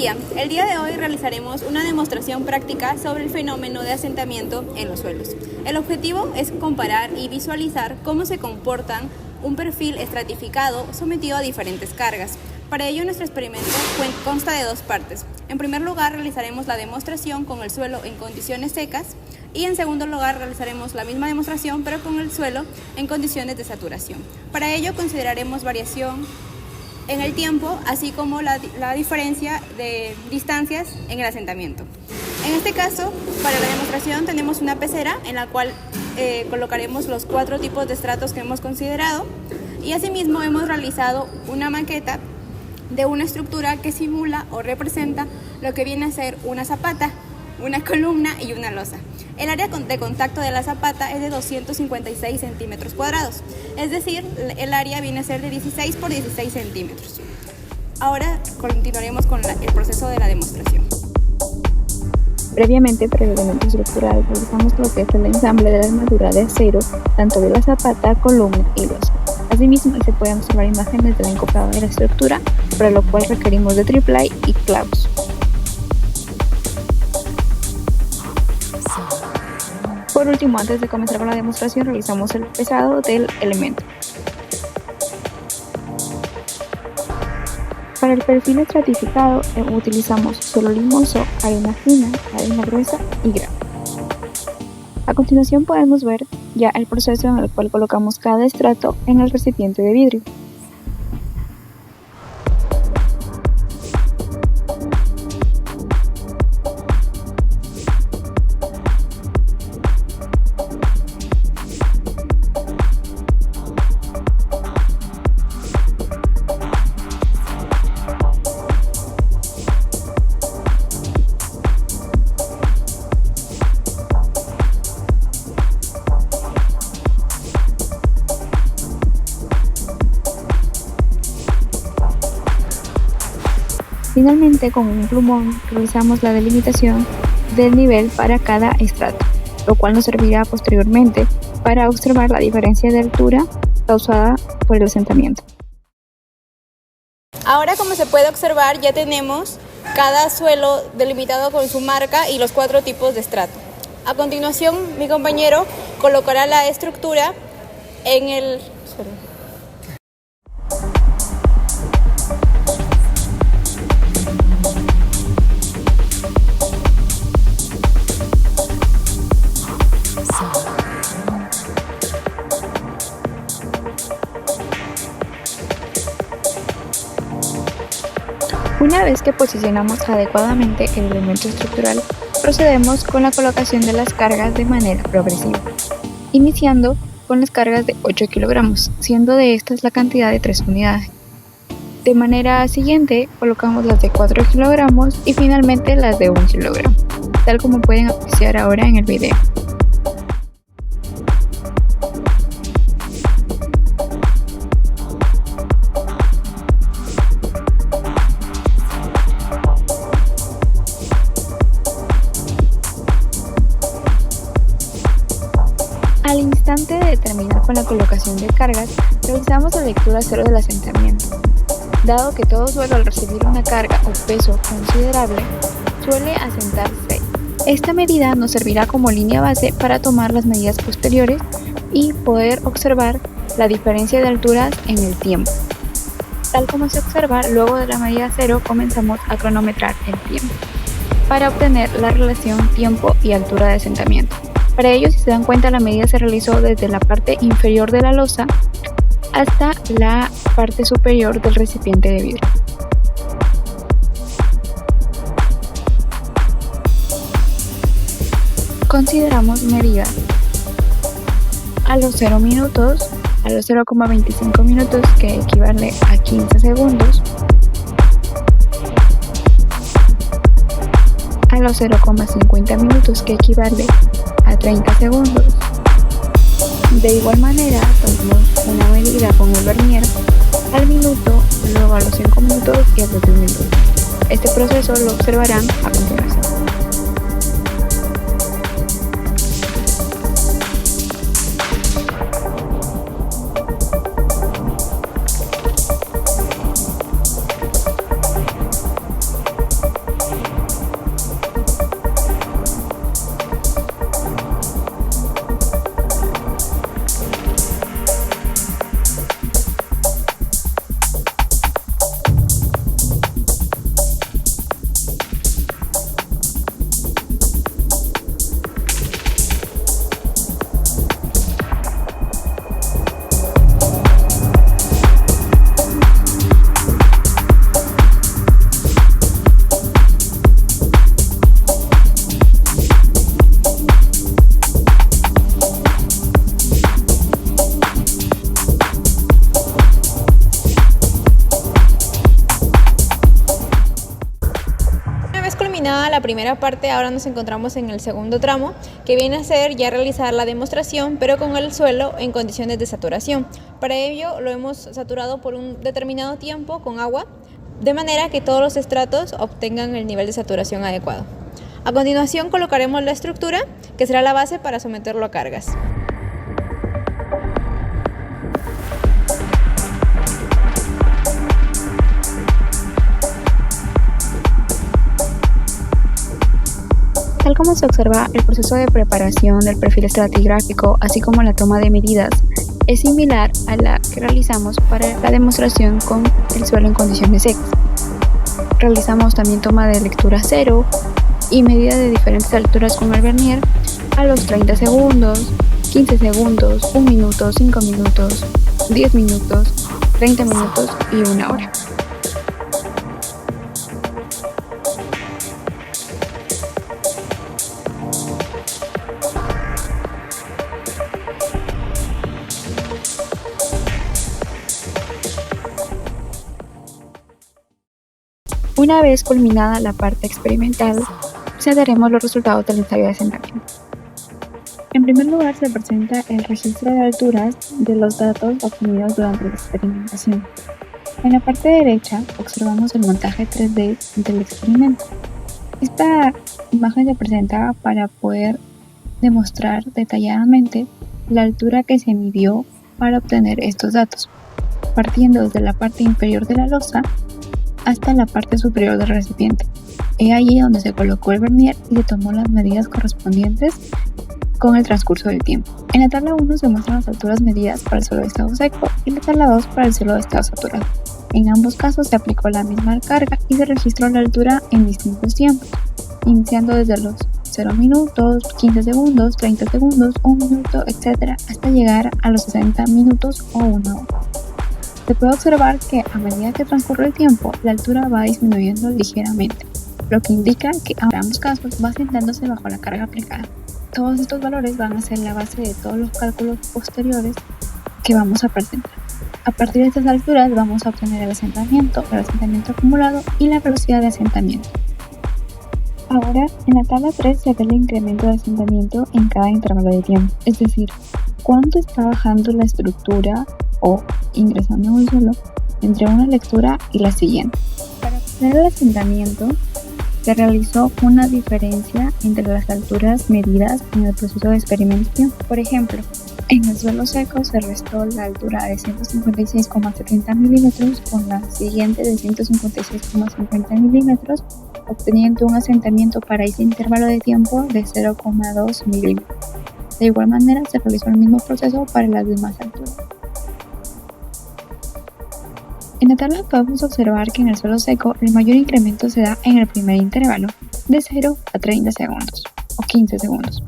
día. El día de hoy realizaremos una demostración práctica sobre el fenómeno de asentamiento en los suelos. El objetivo es comparar y visualizar cómo se comportan un perfil estratificado sometido a diferentes cargas. Para ello, nuestro experimento consta de dos partes. En primer lugar, realizaremos la demostración con el suelo en condiciones secas y en segundo lugar, realizaremos la misma demostración pero con el suelo en condiciones de saturación. Para ello, consideraremos variación en el tiempo, así como la diferencia de distancias en el asentamiento. En este caso, para la demostración tenemos una pecera en la cual colocaremos los 4 tipos de estratos que hemos considerado y asimismo hemos realizado una maqueta de una estructura que simula o representa lo que viene a ser una zapata, una columna y una losa. El área de contacto de la zapata es de 256 centímetros cuadrados, es decir, el área viene a ser de 16 por 16 centímetros. Ahora continuaremos con el proceso de la demostración. Previamente, para el elemento estructural, realizamos lo que es el ensamble de la armadura de acero, tanto de la zapata, columna y losa. Asimismo, se pueden observar imágenes del encofrado de la estructura, para lo cual requerimos de triplay y clavos. Por último, antes de comenzar con la demostración, realizamos el pesado del elemento. Para el perfil estratificado utilizamos suelo limoso, arena fina, arena gruesa y grava. A continuación podemos ver ya el proceso en el cual colocamos cada estrato en el recipiente de vidrio. Finalmente, con un plumón realizamos la delimitación del nivel para cada estrato, lo cual nos servirá posteriormente para observar la diferencia de altura causada por el asentamiento. Ahora, como se puede observar, ya tenemos cada suelo delimitado con su marca y los 4 tipos de estrato. A continuación, mi compañero colocará la estructura en el suelo. Una vez que posicionamos adecuadamente el elemento estructural, procedemos con la colocación de las cargas de manera progresiva, iniciando con las cargas de 8 kilogramos, siendo de estas la cantidad de 3 unidades. De manera siguiente, colocamos las de 4 kilogramos y finalmente las de 1 kilogramo, tal como pueden apreciar ahora en el video. Al instante de terminar con la colocación de cargas, realizamos la lectura cero del asentamiento. Dado que todo suelo al recibir una carga o peso considerable suele asentarse, esta medida nos servirá como línea base para tomar las medidas posteriores y poder observar la diferencia de alturas en el tiempo. Tal como se observa, luego de la medida cero comenzamos a cronometrar el tiempo para obtener la relación tiempo y altura de asentamiento. Para ello, si se dan cuenta, la medida se realizó desde la parte inferior de la losa hasta la parte superior del recipiente de vidrio. Consideramos medida a los 0 minutos, a los 0,25 minutos, que equivale a 15 segundos, a los 0,50 minutos, que equivale a 30 segundos. De igual manera, tomamos una medida con el vernier al minuto, luego a los 5 minutos y a los 10 minutos. Este proceso lo observarán a continuación. la primera parte, ahora nos encontramos en el segundo tramo, que viene a ser ya realizar la demostración, pero con el suelo en condiciones de saturación. Para ello lo hemos saturado por un determinado tiempo con agua, de manera que todos los estratos obtengan el nivel de saturación adecuado. A continuación colocaremos la estructura, que será la base para someterlo a cargas. Tal como se observa, el proceso de preparación del perfil estratigráfico, así como la toma de medidas, es similar a la que realizamos para la demostración con el suelo en condiciones secas. Realizamos también toma de lectura cero y medida de diferentes alturas con el vernier a los 30 segundos, 15 segundos, 1 minuto, 5 minutos, 10 minutos, 30 minutos y 1 hora. Una vez culminada la parte experimental, presentaremos los resultados del ensayo de asentamiento. En primer lugar, se presenta el registro de alturas de los datos obtenidos durante la experimentación. En la parte derecha observamos el montaje 3D del experimento. Esta imagen se presenta para poder demostrar detalladamente la altura que se midió para obtener estos datos, partiendo desde la parte inferior de la losa hasta la parte superior del recipiente. Es allí donde se colocó el vernier y se tomó las medidas correspondientes con el transcurso del tiempo. En la tabla 1 se muestran las alturas medidas para el suelo de estado seco y la tabla 2 para el suelo de estado saturado. En ambos casos se aplicó la misma carga y se registró la altura en distintos tiempos, iniciando desde los 0 minutos, 15 segundos, 30 segundos, 1 minuto, etc., hasta llegar a los 60 minutos o 1 hora. Se puede observar que a medida que transcurre el tiempo, la altura va disminuyendo ligeramente, lo que indica que en ambos casos va asentándose bajo la carga aplicada. Todos estos valores van a ser la base de todos los cálculos posteriores que vamos a presentar. A partir de estas alturas vamos a obtener el asentamiento acumulado y la velocidad de asentamiento. Ahora, en la tabla 3 se ve el incremento de asentamiento en cada intervalo de tiempo, es decir, cuánto está bajando la estructura o ingresando en el suelo entre una lectura y la siguiente. Para obtener el asentamiento, se realizó una diferencia entre las alturas medidas en el proceso de experimentación. Por ejemplo, en el suelo seco se restó la altura de 156,70 milímetros con la siguiente de 156,50 milímetros, obteniendo un asentamiento para ese intervalo de tiempo de 0,2 milímetros. De igual manera, se realizó el mismo proceso para las demás alturas. En la tabla podemos observar que en el suelo seco el mayor incremento se da en el primer intervalo, de 0 a 30 segundos o 15 segundos,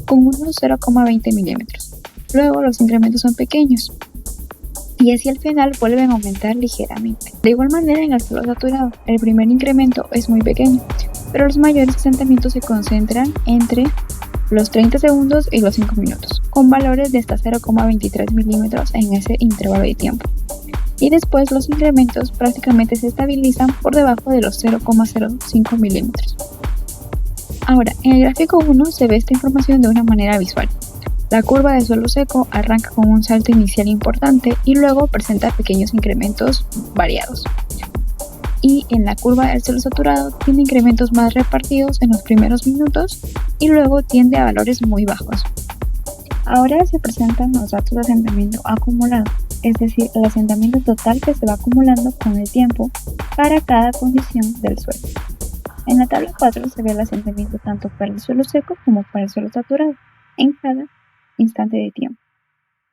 con unos 0,20 milímetros. Luego los incrementos son pequeños y hacia el final vuelven a aumentar ligeramente. De igual manera en el suelo saturado, el primer incremento es muy pequeño, pero los mayores asentamientos se concentran entre los 30 segundos y los 5 minutos, con valores de hasta 0,23 milímetros en ese intervalo de tiempo. Y después los incrementos prácticamente se estabilizan por debajo de los 0,05 milímetros. Ahora, en el gráfico 1 se ve esta información de una manera visual. La curva de suelo seco arranca con un salto inicial importante y luego presenta pequeños incrementos variados. Y en la curva del suelo saturado tiene incrementos más repartidos en los primeros minutos y luego tiende a valores muy bajos. Ahora se presentan los datos de asentamiento acumulado, es decir, el asentamiento total que se va acumulando con el tiempo para cada condición del suelo. En la tabla 4 se ve el asentamiento tanto para el suelo seco como para el suelo saturado, en cada instante de tiempo.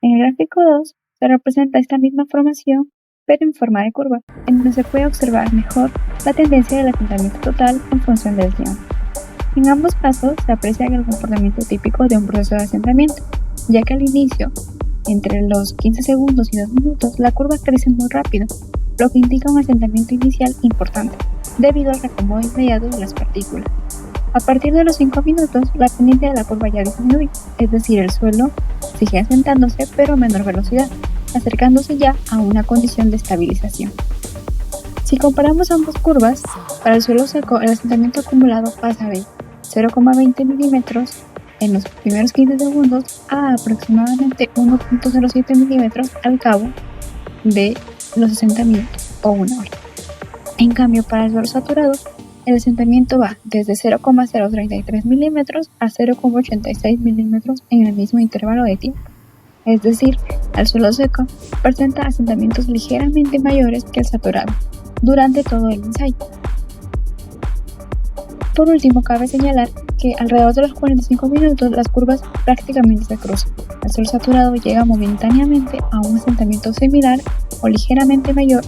En el gráfico 2 se representa esta misma formación, pero en forma de curva, en donde se puede observar mejor la tendencia del asentamiento total en función del tiempo. En ambos casos se aprecia el comportamiento típico de un proceso de asentamiento, ya que al inicio, entre los 15 segundos y 2 minutos, la curva crece muy rápido, lo que indica un asentamiento inicial importante, debido al reacomodo inmediato de las partículas. A partir de los 5 minutos, la pendiente de la curva ya disminuye, es decir, el suelo sigue asentándose pero a menor velocidad, acercándose ya a una condición de estabilización. Si comparamos ambas curvas, Para el suelo seco, el asentamiento acumulado pasa de 0,20 milímetros en los primeros 15 segundos a aproximadamente 1,07 milímetros al cabo de los 60 minutos o una hora. En cambio, para el suelo saturado, el asentamiento va desde 0,033 milímetros a 0,86 milímetros en el mismo intervalo de tiempo. Es decir, el suelo seco presenta asentamientos ligeramente mayores que el saturado durante todo el ensayo. Por último, cabe señalar que alrededor de los 45 minutos las curvas prácticamente se cruzan. El suelo saturado llega momentáneamente a un asentamiento similar o ligeramente mayor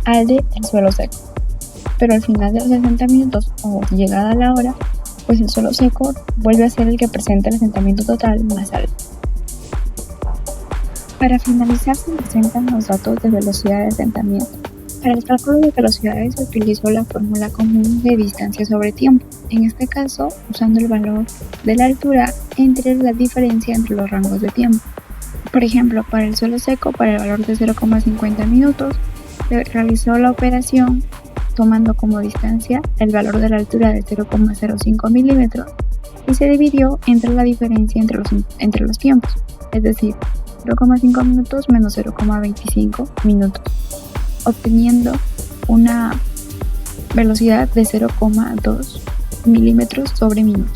al del suelo seco. Pero al final de los 60 minutos o llegada a la hora, pues el suelo seco vuelve a ser el que presenta el asentamiento total más alto. Para finalizar, se presentan los datos de velocidad de asentamiento. Para el cálculo de velocidades se utilizó la fórmula común de distancia sobre tiempo, en este caso usando el valor de la altura entre la diferencia entre los rangos de tiempo. Por ejemplo, para el suelo seco, para el valor de 0,50 minutos, se realizó la operación tomando como distancia el valor de la altura de 0,05 milímetros y se dividió entre la diferencia entre los tiempos, es decir, 0,5 minutos menos 0,25 minutos, obteniendo una velocidad de 0,2 milímetros sobre minuto.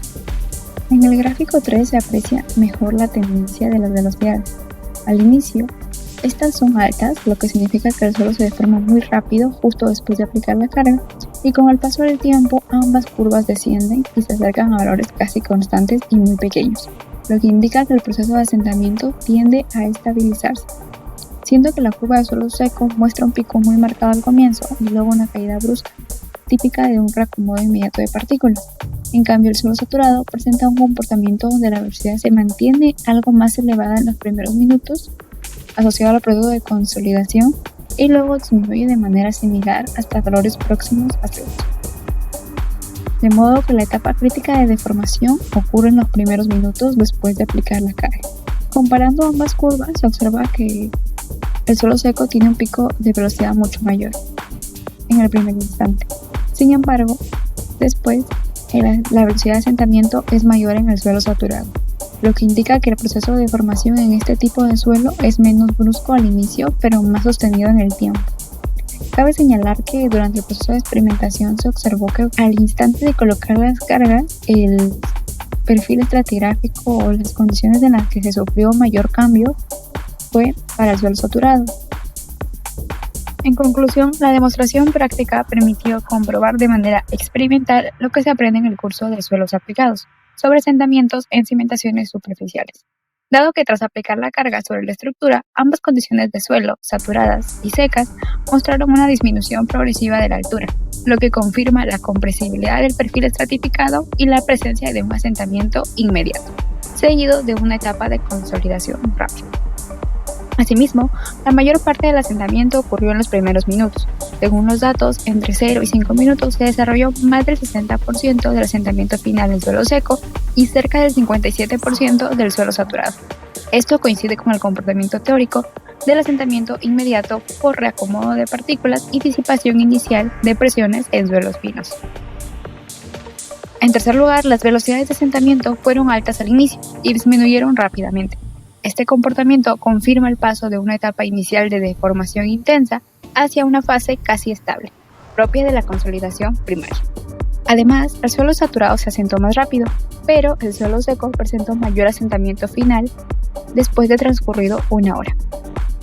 En el gráfico 3 se aprecia mejor la tendencia de las velocidades. Al inicio, estas son altas, lo que significa que el suelo se deforma muy rápido justo después de aplicar la carga, y con el paso del tiempo ambas curvas descienden y se acercan a valores casi constantes y muy pequeños, lo que indica que el proceso de asentamiento tiende a estabilizarse, siendo que la curva de suelo seco muestra un pico muy marcado al comienzo y luego una caída brusca, típica de un reacomodo inmediato de partículas. En cambio, el suelo saturado presenta un comportamiento donde la velocidad se mantiene algo más elevada en los primeros minutos, asociado al proceso de consolidación, y luego disminuye de manera similar hasta valores próximos a cero. De modo que la etapa crítica de deformación ocurre en los primeros minutos después de aplicar la carga. Comparando ambas curvas, se observa que el suelo seco tiene un pico de velocidad mucho mayor en el primer instante. Sin embargo, después la velocidad de asentamiento es mayor en el suelo saturado, lo que indica que el proceso de deformación en este tipo de suelo es menos brusco al inicio, pero más sostenido en el tiempo. Cabe señalar que durante el proceso de experimentación se observó que al instante de colocar las cargas, el perfil estratigráfico o las condiciones en las que se sufrió mayor cambio fue para el suelo saturado. En conclusión, la demostración práctica permitió comprobar de manera experimental lo que se aprende en el curso de suelos aplicados sobre asentamientos en cimentaciones superficiales. Dado que tras aplicar la carga sobre la estructura, ambas condiciones de suelo, saturadas y secas, mostraron una disminución progresiva de la altura, lo que confirma la compresibilidad del perfil estratificado y la presencia de un asentamiento inmediato, seguido de una etapa de consolidación rápida. Asimismo, la mayor parte del asentamiento ocurrió en los primeros minutos. Según los datos, entre 0 y 5 minutos se desarrolló más del 60% del asentamiento final en suelo seco y cerca del 57% del suelo saturado. Esto coincide con el comportamiento teórico del asentamiento inmediato por reacomodo de partículas y disipación inicial de presiones en suelos finos. En tercer lugar, las velocidades de asentamiento fueron altas al inicio y disminuyeron rápidamente. Este comportamiento confirma el paso de una etapa inicial de deformación intensa hacia una fase casi estable, propia de la consolidación primaria. Además, el suelo saturado se asentó más rápido, pero el suelo seco presentó mayor asentamiento final después de transcurrido una hora.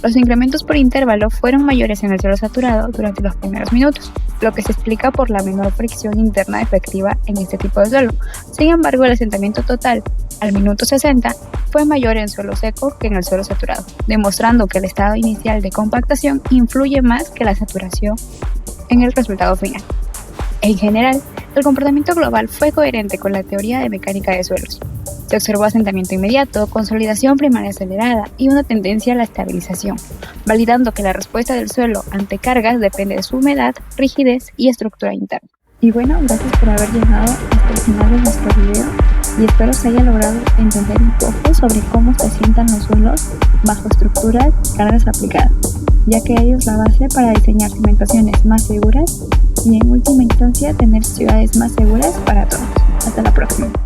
Los incrementos por intervalo fueron mayores en el suelo saturado durante los primeros minutos, lo que se explica por la menor fricción interna efectiva en este tipo de suelo. Sin embargo, el asentamiento total al minuto 60 fue mayor en suelo seco que en el suelo saturado, demostrando que el estado inicial de compactación influye más que la saturación en el resultado final. En general, el comportamiento global fue coherente con la teoría de mecánica de suelos. Se observó asentamiento inmediato, consolidación primaria acelerada y una tendencia a la estabilización, validando que la respuesta del suelo ante cargas depende de su humedad, rigidez y estructura interna. Y bueno, gracias por haber llegado hasta el final de nuestro video y espero se haya logrado entender un poco sobre cómo se asientan los suelos bajo estructuras y cargas aplicadas, ya que ello es la base para diseñar cimentaciones más seguras y en última instancia tener ciudades más seguras para todos. Hasta la próxima.